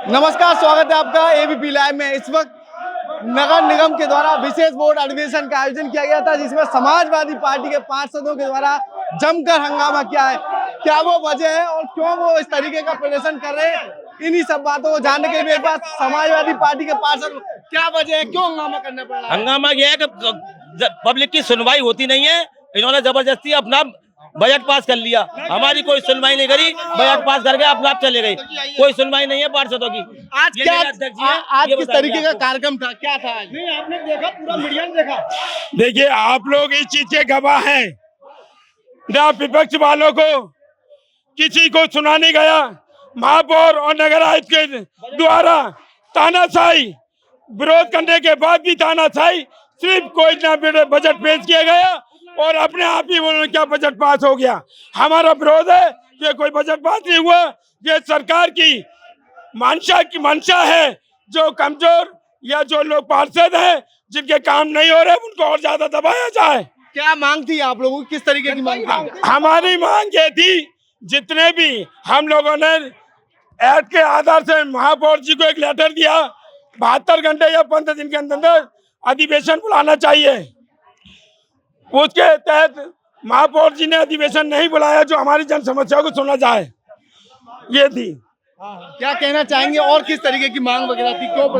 नमस्कार, स्वागत है आपका एबीपी लाइव में। इस वक्त नगर निगम के द्वारा विशेष बोर्ड अधिवेशन का आयोजन किया गया था, जिसमें समाजवादी पार्टी के पार्षदों के द्वारा जमकर हंगामा किया है। क्या वो वजह है और क्यों वो इस तरीके का प्रदर्शन कर रहे हैं, इन्हीं सब बातों को जानने के लिए मेरे पास समाजवादी पार्टी के पार्षद, क्या वजह है, क्यों हंगामा करना पड़ रहा है? हंगामा यह है कि पब्लिक की सुनवाई होती नहीं है। इन्होंने जबरदस्ती अपना बजट पास कर लिया, हमारी कोई सुनवाई नहीं करी, बजट पास करके अपना आप चले गए। कोई सुनवाई नहीं है पार्षदों की। आज क्या आज किस तरीके का कार्यक्रम था, क्या था आज? नहीं, आपने देखा, पूरा मीडिया ने देखा। देखिए, आप लोग इस चीज के गवाह हैं। ना विपक्ष वालों को किसी को सुना नहीं गया। महापौर और नगर आयुक्त के द्वारा तानाशाही, विरोध करने के बाद भी तानाशाही, सिर्फ कोई ना बजट पेश किया गया और अपने आप ही बोलने क्या बजट पास हो गया। हमारा विरोध है कि कोई बजट पास नहीं हुआ। ये सरकार की मंशा है। जो कमजोर या जो लोग पार्षद हैं जिनके काम नहीं हो रहे, उनको और ज्यादा दबाया जाए। क्या मांग थी आप लोगों की, किस तरीके की मांग थी? हमारी मांग ये थी, जितने भी हम लोगों ने एक्ट के आधार से महापौर जी को एक लेटर दिया, 72 घंटे या 15 दिन के अंदर अधिवेशन बुलाना चाहिए। उसके तहत महापौर जी ने अधिवेशन नहीं बुलाया, जो हमारी जन समस्याओं को सुना जाए, ये थी। क्या कहना चाहेंगे और किस तरीके की मांग वगैरह थी, क्यों?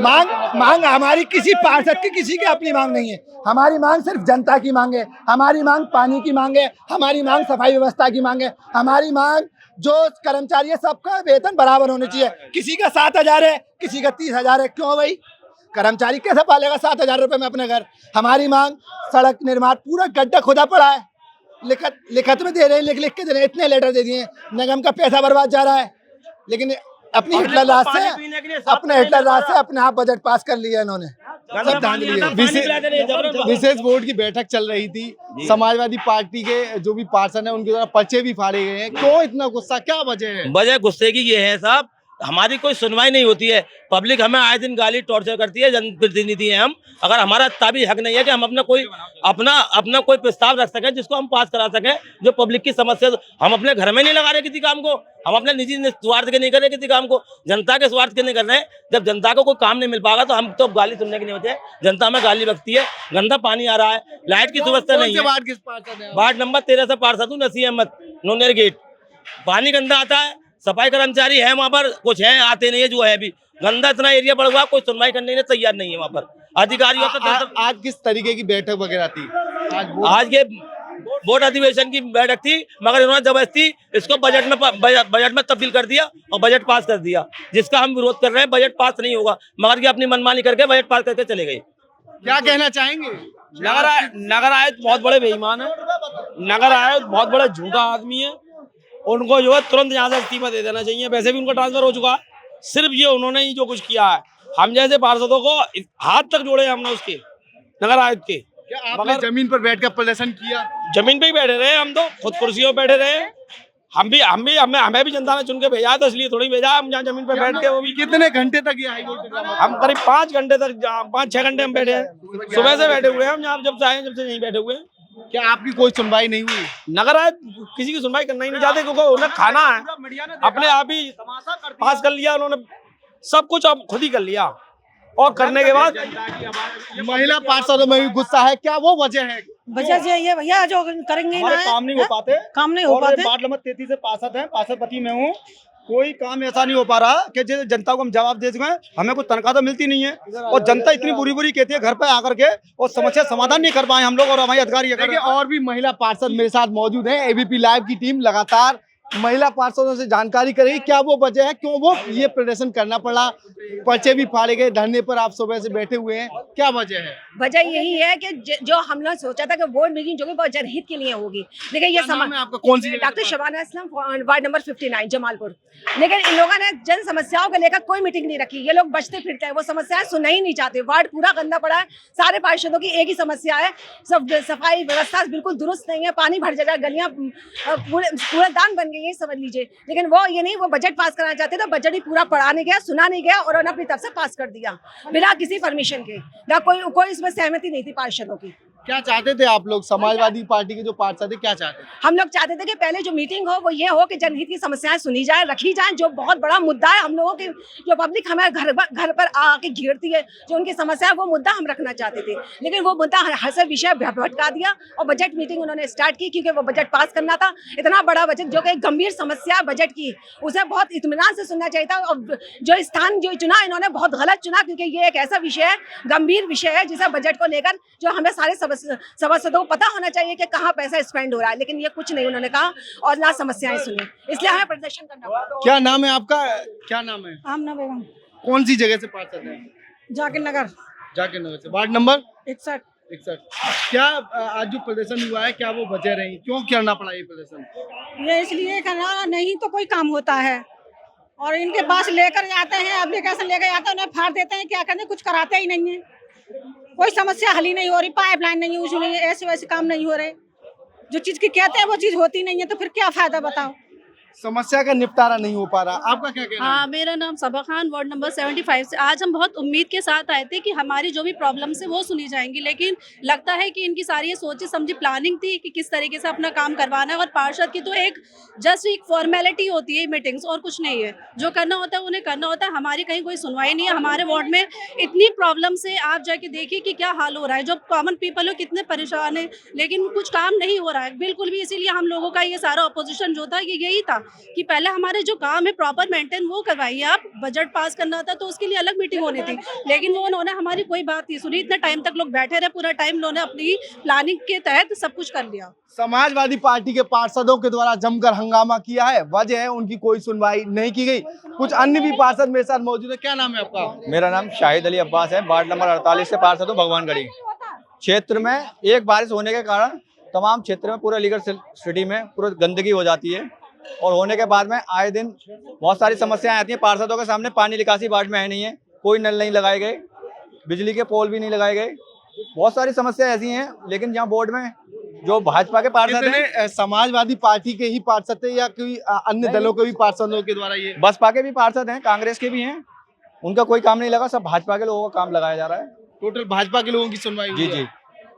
मांग हमारी किसी पार्षद की, किसी की अपनी मांग नहीं है। हमारी मांग सिर्फ जनता की मांग है। हमारी मांग पानी की मांग है। हमारी मांग सफाई व्यवस्था की मांग है। हमारी मांग जो कर्मचारी है, सबका वेतन बराबर होना चाहिए। किसी का 7,000 है, किसी का 30,000 है। क्यों भाई? कर्मचारी कैसे पालेगा 7,000 रुपए में अपने घर? हमारी मांग सड़क निर्माण, पूरा गड्ढा खुदा पड़ा है, लिखत में दे रहे हैं, लिख के दे रहे हैं। इतने लेटर दे दिए, निगम का पैसा बर्बाद जा रहा है, लेकिन अपनी हिटलर राज से अपने आप बजट पास कर लिया इन्होंने। सब धांधली है। विशेष बोर्ड की बैठक चल रही थी, समाजवादी पार्टी के जो भी पार्षद हैं उनके द्वारा पर्चे भी फाड़े गए हैं। क्यों इतना गुस्सा, क्या वजह है? वजह गुस्से की ये है साहब, हमारी कोई सुनवाई नहीं होती है। पब्लिक हमें आए दिन गाली टॉर्चर करती है। जनप्रतिनिधि हैं हम, अगर हमारा ताबी हक नहीं है कि हम अपना कोई प्रस्ताव रख सकें जिसको हम पास करा सकें, जो पब्लिक की समस्या। हम अपने घर में नहीं लगा रहे किसी काम को, हम अपने निजी स्वार्थ के नहीं कर रहे किसी काम को, जनता के स्वार्थ के नहीं कर रहे हैं। जब जनता को कोई काम नहीं मिल पाएगा तो हम तो गाली सुनने के नहीं होते हैं। जनता हमें गाली बकती है। गंदा पानी आ रहा है, लाइट की सुव्यवस्था नहीं है। वार्ड नंबर 13 से पार्षद हूँ, नसीह अहमद, नोनेर गेट। पानी गंदा आता है, सफाई कर्मचारी है वहाँ पर, कुछ है आते नहीं है, जो है भी गंदा इतना एरिया बढ़ हुआ, कोई सुनवाई करने के लिए तैयार नहीं है वहाँ पर अधिकारी। आज किस तरीके की बैठक वगैरह थी? आज के बोर्ड अधिवेशन की बैठक थी, मगर इन्होंने जबरदस्ती इसको बजट में तब्दील कर दिया और बजट पास कर दिया, जिसका हम विरोध कर रहे हैं। बजट पास नहीं होगा, मगर ये अपनी मनमानी करके बजट पास करके चले गए। क्या कहना चाहेंगे? नगर आयुक्त बहुत बड़े बेईमान है। नगर आयुक्त बहुत बड़ा झूठा आदमी है। उनको जो है तुरंत यहाँ से इस्तीफा दे देना चाहिए। वैसे भी उनका ट्रांसफर हो चुका है। सिर्फ ये उन्होंने ही जो कुछ किया है, हम जैसे पार्षदों को हाथ तक जोड़े हमने उसके, नगर आयुक्त के। क्या आपने जमीन पर बैठकर प्रदर्शन किया? जमीन पे ही बैठे रहे, हम तो खुद कुर्सियों पे बैठे रहे। हमें भी जनता ने चुन के भेजा, तो इसलिए थोड़ी भेजा हम जहाँ जमीन पे बैठ के। वो भी कितने घंटे तक ये हाई वोल्टेज ड्रामा? हम करीब 5 घंटे तक, 5-6 घंटे हम बैठे हैं। सुबह से बैठे हुए हैं हम, यहाँ जब से आए जब से यहीं बैठे हुए हैं। क्या आपकी कोई सुनवाई नहीं हुई? नगर आयुक्त किसी की सुनवाई करना ही नहीं चाहते, क्योंकि उन्हें खाना है, अपने आप ही पास कर लिया उन्होंने, सब कुछ अब खुद ही कर लिया। और करने के बाद महिला पार्षदों में भी गुस्सा है, क्या वो वजह है? वजह ये भैया जो करेंगे ना, काम नहीं हो पाते, काम नहीं हो पाते। वार्ड नंबर 33 से पार्षद है, पार्षदपति में हूँ। कोई काम ऐसा नहीं हो पा रहा कि जो जनता को हम जवाब दे सकें। हमें कोई तनख्वाह तो मिलती नहीं है, और जनता इतनी बुरी कहती है घर पे आकर के, और समस्या समाधान नहीं कर पाए हम लोग और हमारे अधिकारी। देखिए, और भी महिला पार्षद मेरे साथ मौजूद हैं। एबीपी लाइव की टीम लगातार महिला पार्षदों से जानकारी करेगी, क्या वो वजह है, क्यों वो ये प्रदर्शन करना पड़ा, पर्चे भी फाड़े गए, धरने पर आप सुबह से बैठे हुए हैं, क्या वजह है? वजह यही है कि जो हम लोग सोचा था कि बोर्ड मीटिंग जो बहुत जनहित के लिए होगी, लेकिन ये आपका कौन सी? डॉक्टर शबाना इस्लाम, वार्ड नंबर 59 जमालपुर। लेकिन इन लोगों ने जन समस्याओं को लेकर कोई मीटिंग नहीं रखी। ये लोग बचते फिरते हैं, वो समस्याएं सुनना ही नहीं चाहते। वार्ड पूरा गंदा पड़ा है। सारे पार्षदों की एक ही समस्या है, सफाई व्यवस्था बिल्कुल दुरुस्त नहीं है, पानी भर जगह, गलियां कूड़ेदान बन गई है, समझ लीजिए। लेकिन वो ये नहीं, वो बजट पास कराना चाहते थे, बजट ही पूरा पढ़ा नहीं गया, सुना नहीं गया, और उन्होंने अपनी तरफ से पास कर दिया बिना किसी परमिशन के। ना कोई इसमें सहमति नहीं थी पार्षदों की। क्या चाहते थे आप लोग, समाजवादी पार्टी के जो पार्षद थे, क्या चाहते थे? हम लोग चाहते थे कि पहले जो मीटिंग हो वो ये हो कि जनहित की समस्याएं सुनी जाए, रखी जाए। जो बहुत बड़ा मुद्दा है हम लोगों की, जो पब्लिक हमें घर पर आके घेरती है, जो उनकी समस्या है, वो मुद्दा हम रखना चाहते थे। लेकिन वो मुद्दा हर से विषय भटका दिया और बजट मीटिंग उन्होंने स्टार्ट की, क्योंकि वो बजट पास करना था। इतना बड़ा बजट जो कि एक गंभीर समस्या है बजट की, उसे बहुत इत्मीनान से सुनना चाहिए था। और जो स्थान जो चुना इन्होंने बहुत गलत चुना, क्योंकि ये एक ऐसा विषय है, गंभीर विषय है, जिसे बजट को लेकर जो हमें सारे सभासदों को पता होना चाहिए कि कहाँ पैसा स्पेंड हो रहा है। लेकिन ये कुछ नहीं उन्होंने कहा और ना समस्याएं सुनी, इसलिए हमें प्रदर्शन करना पड़ा। क्या नाम है आपका, क्या नाम है? आमना बेगम, कौन सी जगह से पार्षद है? जाकिर नगर जाकिर नगर से। Ward number 61। 61। क्या आज जो प्रदर्शन हुआ है, क्या वो वजह रही, क्यों करना पड़ा ये प्रदर्शन? ये इसलिए करना नहीं तो कोई काम होता है, और इनके पास लेकर जाते हैं, एप्लीकेशन लेकर जाते हैं, उन्हें फाड़ देते हैं, क्या करते, कुछ कराते ही नहीं है। कोई समस्या हल ही नहीं हो रही, पाइपलाइन नहीं यूज नहीं, ऐसे वैसे काम नहीं हो रहे। जो चीज की कहते हैं वो चीज होती नहीं है, तो फिर क्या फायदा बताओ। समस्या का निपटारा नहीं हो पा रहा, आपका क्या कहना है? हाँ, मेरा नाम सबा खान, वार्ड नंबर 75 से। आज हम बहुत उम्मीद के साथ आए थे कि हमारी जो भी प्रॉब्लम्स है वो सुनी जाएंगी, लेकिन लगता है कि इनकी सारी ये सोची समझी प्लानिंग थी कि किस तरीके से अपना काम करवाना है। और पार्षद की तो एक जस्ट एक फॉर्मेलिटी होती है मीटिंग्स, और कुछ नहीं है। जो करना होता है उन्हें करना होता है। हमारी कहीं कोई सुनवाई नहीं है। हमारे वार्ड में इतनी प्रॉब्लम से आप जाके देखिए कि क्या हाल हो रहा है। जो कॉमन पीपल हो कितने परेशान है, लेकिन कुछ काम नहीं हो रहा है बिल्कुल भी। इसीलिए हम लोगों का ये सारा अपोजिशन जो था ये यही था कि पहले हमारे जो काम है प्रॉपर मेंटेन वो करवाइए आप। बजट पास करना था तो उसके लिए अलग मीटिंग होनी थी, लेकिन वो उन्होंने हमारी कोई बात नहीं सुनी। इतने टाइम तक लोग बैठे रहे, पूरा टाइम उन्होंने अपनी प्लानिंग के तहत सब कुछ कर लिया। समाजवादी पार्टी के पार्षदों के द्वारा जमकर हंगामा किया है, वजह है उनकी कोई सुनवाई नहीं की गई। कुछ अन्य भी पार्षद मेरे साथ मौजूद है। क्या नाम है आपका? मेरा नाम शाहिद अली अब्बास है, वार्ड नंबर 48 से पार्षद हूँ, भगवानगढ़ी क्षेत्र में। एक बारिश होने के कारण तमाम क्षेत्र में, पूरे अलीगढ़ सिटी में पूरा गंदगी हो जाती है, और होने के बाद में आए दिन बहुत सारी समस्याएं आती हैं पार्षदों के सामने। पानी निकासी वार्ड में है नहीं है, कोई नल नहीं लगाए गए, बिजली के पोल भी नहीं लगाए गए, बहुत सारी समस्याएं ऐसी हैं। लेकिन यहाँ बोर्ड में जो भाजपा के पार्षद हैं, समाजवादी पार्टी के ही पार्षद थे या कोई अन्य दलों के भी पार्षदों के द्वारा? ये बसपा के भी पार्षद हैं, कांग्रेस के भी हैं, उनका कोई काम नहीं लगा, सब भाजपा के लोगों का काम लगाया जा रहा है। टोटल भाजपा के लोगों की सुनवाई हुई जी है। जी।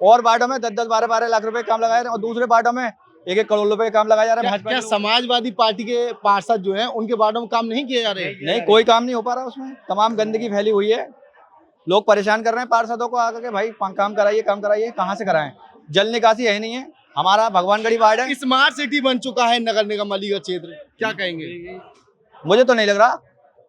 और वार्डों में 10-10, 12-12 लाख रुपए काम लगाए, और दूसरे वार्डों में 1-1 करोड़ रुपए काम लगाया जा रहा है। क्या समाजवादी पार्टी के पार्षद जो हैं उनके वार्डों में काम नहीं किए जा रहे? नहीं, कोई काम नहीं हो पा रहा उसमें। तमाम गंदगी फैली हुई है, लोग परेशान कर रहे हैं पार्षदों को आकर के, भाई काम कराइए, काम कराइए। कहाँ से कराएं? जल निकासी है नहीं है। हमारा भगवानगढ़ी वार्ड है, स्मार्ट सिटी बन चुका है नगर निगम अलीगढ़ क्षेत्र, क्या कहेंगे? मुझे तो नहीं लग रहा।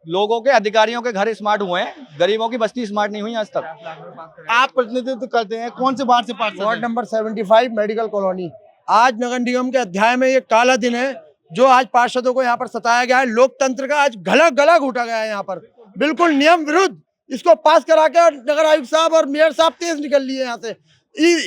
लोगों के, अधिकारियों के घर स्मार्ट हुए हैं, गरीबों की बस्ती स्मार्ट नहीं हुई आज तक। आप प्रतिनिधित्व करते हैं, कौन से वार्ड से पार्षद? Ward number 75 medical colony. आज नगर निगम के अध्याय में ये काला दिन है, जो आज पार्षदों को यहाँ पर सताया गया है। लोकतंत्र का आज गला घोटा गया है यहाँ पर, बिल्कुल नियम विरुद्ध। इसको पास करा के नगर आयुक्त साहब और मेयर साहब तेज निकल लिए यहाँ से।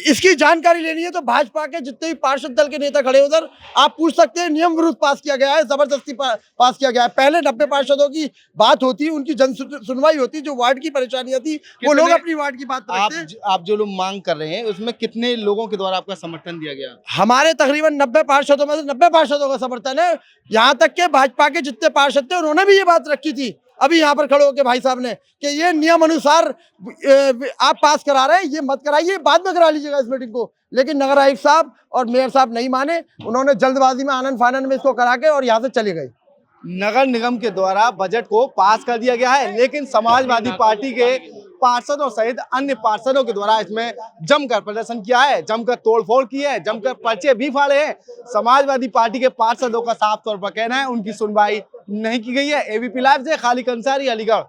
इसकी जानकारी लेनी है तो भाजपा के जितने भी पार्षद दल के नेता खड़े उधर, आप पूछ सकते हैं। नियम विरुद्ध पास किया गया है, जबरदस्ती पास किया गया है। पहले 90 पार्षदों की बात होती, उनकी जन सुनवाई होती, जो वार्ड की परेशानियां थी वो लोग अपनी वार्ड की बात रखते हैं। आप जो लोग मांग कर रहे हैं उसमें कितने लोगों के द्वारा आपका समर्थन दिया गया? हमारे तकरीबन 90 पार्षदों में से 90 पार्षदों का समर्थन है। यहाँ तक के भाजपा के जितने पार्षद थे उन्होंने भी ये बात रखी थी अभी यहाँ पर खड़े होकर भाई साहब ने, कि ये नियम अनुसार आप पास करा रहे हैं, ये मत कराइए, बाद में करा लीजिएगा इस मीटिंग को। लेकिन नगर आयुक्त साहब और मेयर साहब नहीं माने, उन्होंने जल्दबाजी में आनन फानन में इसको करा के और यहाँ से चले गए। नगर निगम के द्वारा बजट को पास कर दिया गया है, लेकिन समाजवादी पार्टी के पार्षदों सहित अन्य पार्षदों के द्वारा इसमें जमकर प्रदर्शन किया है, जमकर तोड़फोड़ की है, जमकर पर्चे भी फाड़े हैं। समाजवादी पार्टी के पार्षदों का साफ तौर पर कहना है उनकी सुनवाई नहीं की गई है। एबीपी लाइव से खालिद अंसारी, अलीगढ़।